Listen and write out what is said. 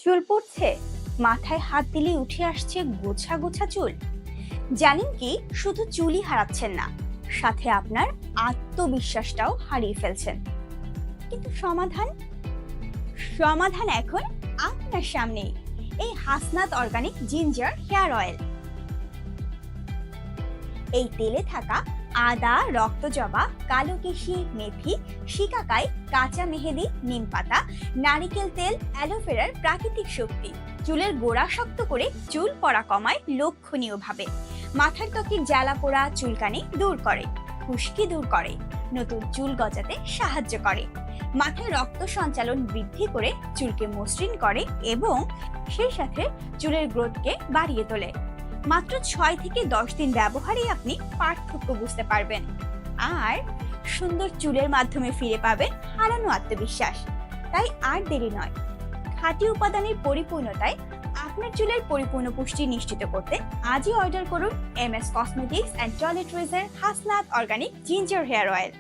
চুল পড়ছে, মাথায় হাত দিলেই উঠে আসছে গোছা গোছা চুল। জানেন কি, শুধু চুলই হারাচ্ছেন না, সাথে আপনার আত্মবিশ্বাসটাও হারিয়ে ফেলছেন। কিন্তু সমাধান সমাধান এখন আপনার সামনেই। এই Hasnat organic ginger hair oil. এই তেলে থাকা আদা, রক্তজবা, কালোকেশি, মেথি, শিকাকাই, কাঁচা মেহেদি, নিমপাতা, নারিকেল তেল, অ্যালোভেরার প্রাকৃতিক শক্তি চুলের গোড়া শক্ত করে চুল পড়া কমায় লক্ষণীয়ভাবে। মাথার ত্বকের জ্বালা পোড়া, চুলকানি দূর করে, খুশকি দূর করে, নতুন চুল গজাতে সাহায্য করে, মাথায় রক্ত সঞ্চালন বৃদ্ধি করে চুলকে মসৃণ করে এবং সেই সাথে চুলের গ্রোথকে বাড়িয়ে তোলে। মাত্র 6 থেকে 10 দিন ব্যবহারেই আপনি পার্থক্য বুঝতে পারবেন আর সুন্দর চুলের মাধ্যমে ফিরে পাবেন হারানো আত্মবিশ্বাস। তাই আর দেরি নয়, খাঁটি উপাদানের পরিপূর্ণতায় আপনার চুলের পরিপূর্ণ পুষ্টি নিশ্চিত করতে আজই অর্ডার করুন MS কসমেটিক্স অ্যান্ড টয়লেট্রিজের Hasnat organic ginger hair oil.